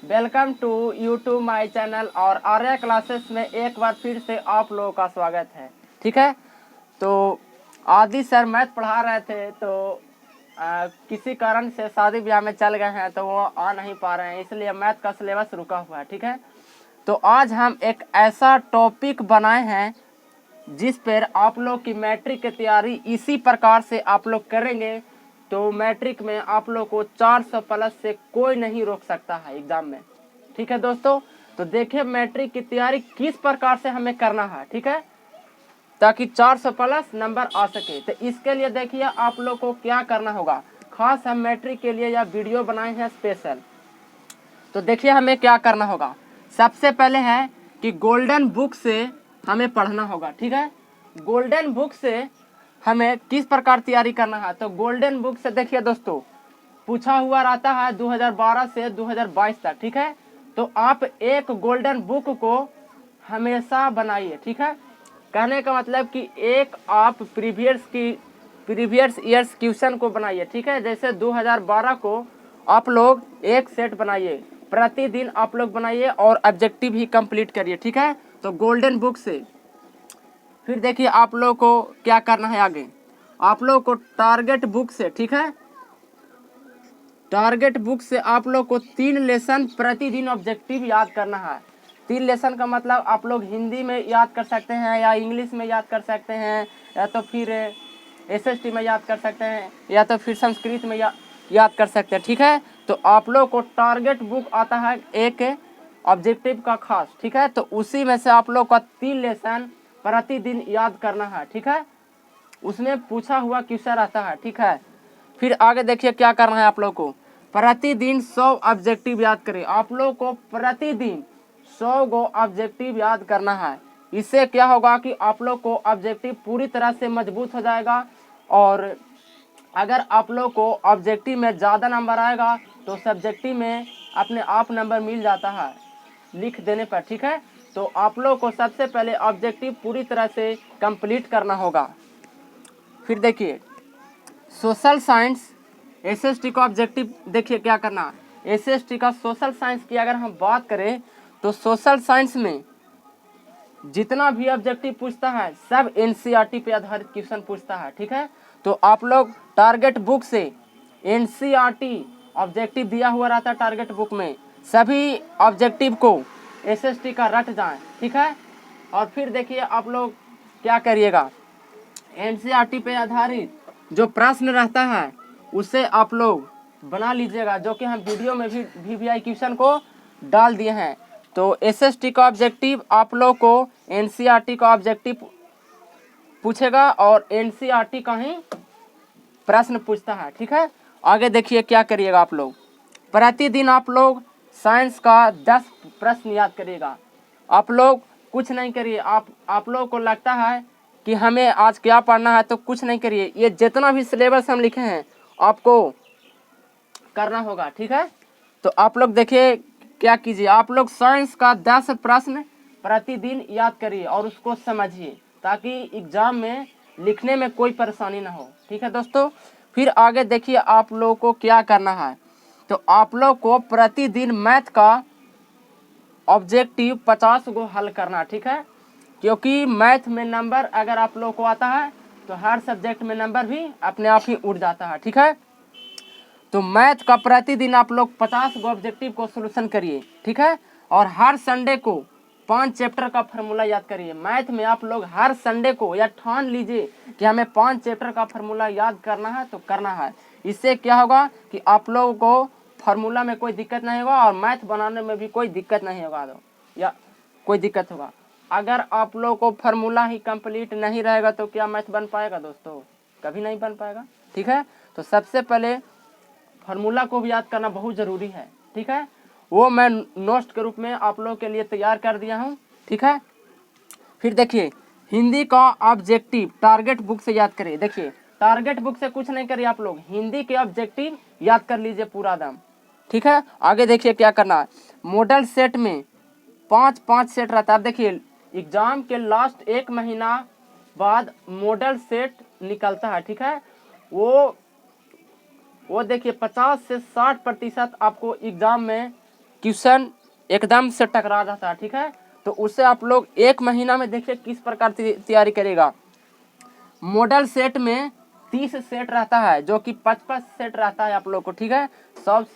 Welcome to YouTube my channel और Arya classes में एक बार फिर से आप लोगों का स्वागत है। ठीक है, तो आदि सर मैथ पढ़ा रहे थे तो किसी कारण से शादी ब्याह में चल गए हैं तो वो आ नहीं पा रहे हैं, इसलिए मैथ का सिलेबस रुका हुआ है। ठीक है, तो आज हम एक ऐसा टॉपिक बनाए हैं जिस पर आप लोग की मैट्रिक की तैयारी इसी प्रकार से आप लोग करेंगे तो मैट्रिक में आप लोग को 400 प्लस से कोई नहीं रोक सकता है एग्जाम में। ठीक है दोस्तों, तो देखिए मैट्रिक की तैयारी किस प्रकार से हमें करना है। ठीक है, ताकि 400 प्लस नंबर आ सके। तो इसके लिए देखिए आप लोग को क्या करना होगा। खास हम मैट्रिक के लिए यह वीडियो बनाए हैं स्पेशल। तो देखिए हमें क्या करना होगा। सबसे पहले है कि गोल्डन बुक से हमें पढ़ना होगा। ठीक है, गोल्डन बुक से हमें किस प्रकार तैयारी करना है। तो गोल्डन बुक से देखिए दोस्तों पूछा हुआ रहता है 2012 से 2022 तक। ठीक है, तो आप एक गोल्डन बुक को हमेशा बनाइए। ठीक है, कहने का मतलब कि एक आप प्रीवियस ईयर्स क्वेश्चन को बनाइए। ठीक है, जैसे 2012 को आप लोग एक सेट बनाइए, प्रतिदिन आप लोग बनाइए और ऑब्जेक्टिव ही कंप्लीट करिए। ठीक है, तो गोल्डन बुक से फिर देखिए आप लोग को क्या करना है आगे। आप लोग को टारगेट बुक से, ठीक है, टारगेट बुक से आप लोग को 3 लेसन प्रतिदिन ऑब्जेक्टिव याद करना है। 3 लेसन का मतलब आप लोग हिंदी में याद कर सकते हैं या इंग्लिश में याद कर सकते हैं या तो फिर एसएसटी में याद कर सकते हैं या तो फिर संस्कृत में याद कर सकते हैं। ठीक है, तो आप लोग को टारगेट बुक आता है एक ऑब्जेक्टिव का खास। ठीक है, तो उसी में से आप लोग का 3 लेसन प्रतिदिन याद करना है। ठीक है, उसमें पूछा हुआ क्वेश्चन रहता है। ठीक है, फिर आगे देखिए क्या करना है। आप लोग को प्रतिदिन 100 ऑब्जेक्टिव याद करें। आप लोग को प्रतिदिन 100 गो ऑब्जेक्टिव याद करना है। इससे क्या होगा कि आप लोग को ऑब्जेक्टिव पूरी तरह से मजबूत हो जाएगा और अगर आप लोग को ऑब्जेक्टिव में ज़्यादा नंबर आएगा तो सब्जेक्टिव में अपने आप नंबर मिल जाता है लिख देने पर। ठीक है, तो आप लोग को सबसे पहले ऑब्जेक्टिव पूरी तरह से कंप्लीट करना होगा। फिर देखिए सोशल साइंस एसएसटी का ऑब्जेक्टिव देखिए क्या करना। एसएसटी का सोशल साइंस की अगर हम बात करें तो सोशल साइंस में जितना भी ऑब्जेक्टिव पूछता है सब एनसीईआरटी पे आधारित क्वेश्चन पूछता है। ठीक है, तो आप लोग टारगेट बुक से एनसीईआरटी ऑब्जेक्टिव दिया हुआ रहता है टारगेट बुक में, सभी ऑब्जेक्टिव को एसएसटी का रट जाएं। ठीक है, और फिर देखिए आप लोग क्या करिएगा, एनसीईआरटी पे आधारित जो प्रश्न रहता है उसे आप लोग बना लीजिएगा, जो कि हम वीडियो में भी वीवीआई क्वेश्चन को डाल दिए हैं। तो एसएसटी का ऑब्जेक्टिव आप लोग को एनसीईआरटी का ऑब्जेक्टिव पूछेगा और एनसीईआरटी का ही प्रश्न पूछता है। ठीक है, आगे देखिए क्या करिएगा। आप लोग प्रतिदिन आप लोग साइंस का 10 प्रश्न याद करिएगा। आप लोग कुछ नहीं करिए। आप लोग को लगता है कि हमें आज क्या पढ़ना है तो कुछ नहीं करिए, ये जितना भी सिलेबस हम लिखे हैं आपको करना होगा। ठीक है, तो आप लोग देखिए क्या कीजिए, आप लोग साइंस का 10 प्रश्न प्रतिदिन याद करिए और उसको समझिए ताकि एग्जाम में लिखने में कोई परेशानी ना हो। ठीक है दोस्तों, फिर आगे देखिए आप लोग को क्या करना है। तो आप लोग को प्रतिदिन मैथ का ऑब्जेक्टिव 50 को हल करना। ठीक है, क्योंकि मैथ में नंबर अगर आप लोग को आता है तो हर सब्जेक्ट में नंबर भी अपने आप ही उड़ जाता है। ठीक है, तो मैथ का प्रतिदिन आप लोग 50 गो ऑब्जेक्टिव को सोल्यूशन करिए। ठीक है, और हर संडे को 5 चैप्टर का फार्मूला याद करिए। मैथ में आप लोग हर संडे को या ठान लीजिए कि हमें 5 चैप्टर का फार्मूला याद करना है तो करना है। इससे क्या होगा कि आप लोगों को फार्मूला में कोई दिक्कत नहीं होगा और मैथ बनाने में भी कोई दिक्कत नहीं होगा या कोई दिक्कत होगा। अगर आप लोग को फार्मूला ही कंप्लीट नहीं रहेगा तो क्या मैथ बन पाएगा दोस्तों? कभी नहीं बन पाएगा। ठीक है, तो सबसे पहले फार्मूला को भी याद करना बहुत ज़रूरी है। ठीक है, वो मैं नोट्स के रूप में आप लोगों के लिए तैयार कर दिया हूँ। ठीक है, फिर देखिए हिंदी का ऑब्जेक्टिव टारगेट बुक से याद करिए। देखिए टारगेट बुक से कुछ नहीं करिए, आप लोग हिंदी के ऑब्जेक्टिव याद कर लीजिए पूरा दम। ठीक है, आगे देखिए क्या करना है। मॉडल सेट में 5-5 सेट रहता है। अब देखिए एग्जाम के लास्ट 1 महीना बाद मॉडल सेट निकलता है। ठीक है, वो देखिए 50 से 60% आपको एग्जाम में क्वेश्चन एकदम से टकरा जाता है, ठीक है। तो उससे आप लोग 1 महीना में देखिए किस प्रकार तैयारी करेगा। मॉडल सेट में 30 सेट रहता है, जो कि 55 सेट रहता है आप लोग को, ठीक है। सब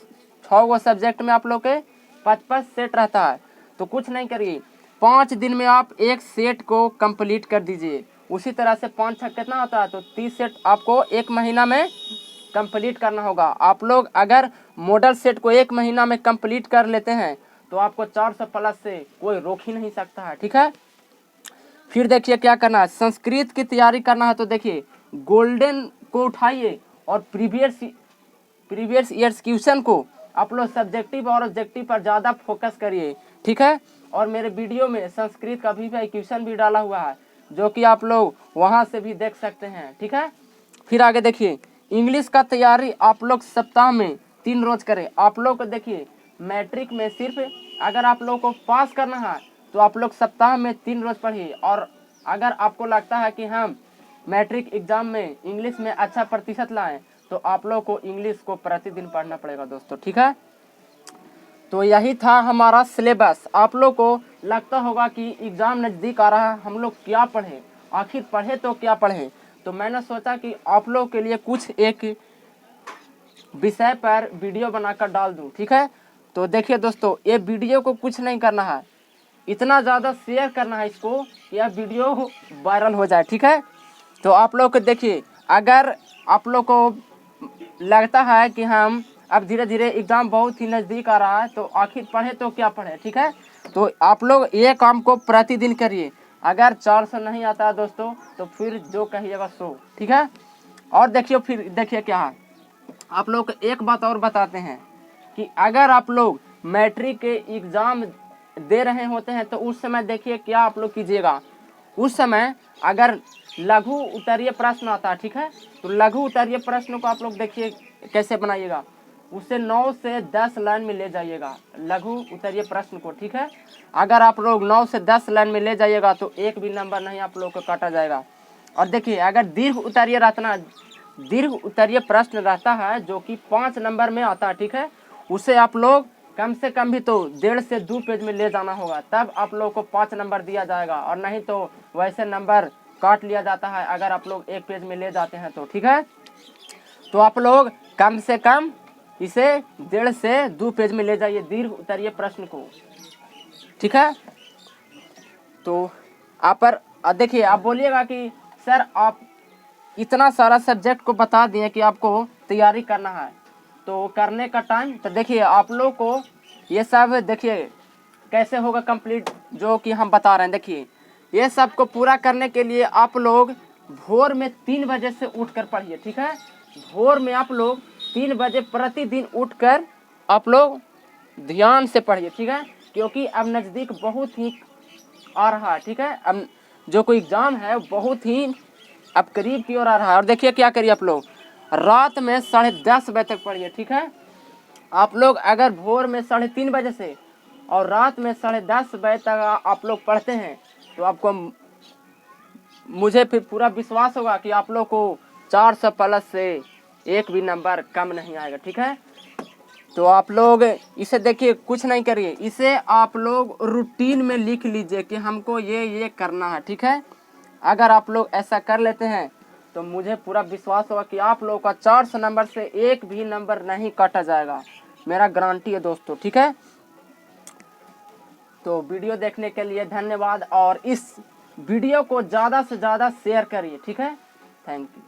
6 सब्जेक्ट में आप लोग के 55 सेट रहता है। तो कुछ नहीं करिए, 5 दिन में आप 1 सेट को कंप्लीट कर दीजिए। उसी तरह से 5 छक कितना होता है, तो 30 सेट आपको 1 महीना में कंप्लीट करना होगा। आप लोग अगर मॉडल सेट को 1 महीना में कंप्लीट कर लेते हैं तो आपको 400 प्लस से कोई रोक ही नहीं सकता है, ठीक है। फिर देखिए क्या करना है, संस्कृत की तैयारी करना है। तो देखिए गोल्डन को उठाइए और प्रीवियस ईयर्स क्वेश्चन को आप लोग सब्जेक्टिव और ऑब्जेक्टिव पर ज़्यादा फोकस करिए, ठीक है। और मेरे वीडियो में संस्कृत का भी क्वेश्चन भी डाला हुआ है, जो कि आप लोग वहाँ से भी देख सकते हैं, ठीक है। फिर आगे देखिए, इंग्लिश का तैयारी आप लोग सप्ताह में 3 रोज करें। आप लोग को देखिए मैट्रिक में सिर्फ अगर आप लोग को पास करना है तो आप लोग सप्ताह में 3 रोज पढ़िए। और अगर आपको लगता है कि हम मैट्रिक एग्जाम में इंग्लिश में अच्छा प्रतिशत लाएं तो आप लोग को इंग्लिश को प्रतिदिन पढ़ना पड़ेगा दोस्तों, ठीक है। तो यही था हमारा सिलेबस। आप लोग को लगता होगा कि एग्ज़ाम नज़दीक आ रहा है, हम लोग क्या पढ़ें, आखिर पढ़े तो क्या पढ़ें। तो मैंने सोचा कि आप लोग के लिए कुछ एक विषय पर वीडियो बनाकर डाल दूं, ठीक है। तो देखिए दोस्तों, ये वीडियो को कुछ नहीं करना है, इतना ज़्यादा शेयर करना है इसको कि यह वीडियो वायरल हो जाए, ठीक है। तो आप लोग को देखिए, अगर आप लोग को लगता है कि हम अब धीरे धीरे एग्ज़ाम बहुत ही नज़दीक आ रहा है तो आखिर पढ़े तो क्या पढ़े, ठीक है। तो आप लोग ये काम को प्रतिदिन करिए। अगर 400 नहीं आता है दोस्तों तो फिर जो कहिएगा सो, ठीक है। और देखिए फिर देखिए क्या है, आप लोग को एक बात और बताते हैं कि अगर आप लोग मैट्रिक के एग्ज़ाम दे रहे होते हैं तो उस समय देखिए क्या आप लोग कीजिएगा। उस समय अगर लघु उत्तरीय प्रश्न आता है, ठीक है, तो लघु उत्तरीय प्रश्न को आप लोग देखिए कैसे बनाइएगा। उसे 9 से 10 लाइन में ले जाइएगा लघु उत्तरीय प्रश्न को, ठीक है। अगर आप लोग 9 से 10 लाइन में ले जाइएगा तो एक भी नंबर नहीं आप लोग को काटा जाएगा। और देखिए अगर दीर्घ उत्तरीय प्रश्न रहता है जो कि 5 नंबर में आता है, ठीक है, उसे आप लोग कम से कम भी तो 1.5 से 2 पेज में ले जाना होगा, तब आप लोग को 5 नंबर दिया जाएगा। और नहीं तो वैसे नंबर काट लिया जाता है अगर आप लोग 1 पेज में ले जाते हैं तो, ठीक है। तो आप लोग कम से कम इसे 1.5 से 2 पेज में ले जाइए दीर्घ उत्तरीय प्रश्न को, ठीक है। तो आप पर देखिए, आप बोलिएगा कि सर आप इतना सारा सब्जेक्ट को बता दिए कि आपको तैयारी करना है, तो करने का टाइम तो देखिए आप लोग को ये सब देखिए कैसे होगा कंप्लीट, जो कि हम बता रहे हैं। देखिए ये सब को पूरा करने के लिए आप लोग भोर में 3 बजे से उठकर पढ़िए, ठीक है। भोर में आप लोग 3 बजे प्रतिदिन उठकर आप लोग ध्यान से पढ़िए, ठीक है, क्योंकि अब नज़दीक बहुत ही आ रहा है, ठीक है। अब जो कोई एग्ज़ाम है बहुत ही अब करीब की ओर आ रहा है। और देखिए क्या करिए, आप लोग रात में 10:30 बजे तक पढ़िए, ठीक है। आप लोग अगर भोर में 3:30 बजे से और रात में 10:30 बजे तक आप लोग पढ़ते हैं तो आपको मुझे फिर पूरा विश्वास होगा कि आप लोग को 400 प्लस से एक भी नंबर कम नहीं आएगा, ठीक है। तो आप लोग इसे देखिए, कुछ नहीं करिए, इसे आप लोग रूटीन में लिख लीजिए कि हमको ये करना है, ठीक है। अगर आप लोग ऐसा कर लेते हैं तो मुझे पूरा विश्वास होगा कि आप लोगों का 400 नंबर से एक भी नंबर नहीं काटा जाएगा, मेरा गारंटी है दोस्तों, ठीक है। तो वीडियो देखने के लिए धन्यवाद और इस वीडियो को ज़्यादा से ज़्यादा शेयर करिए, ठीक है। Thank you.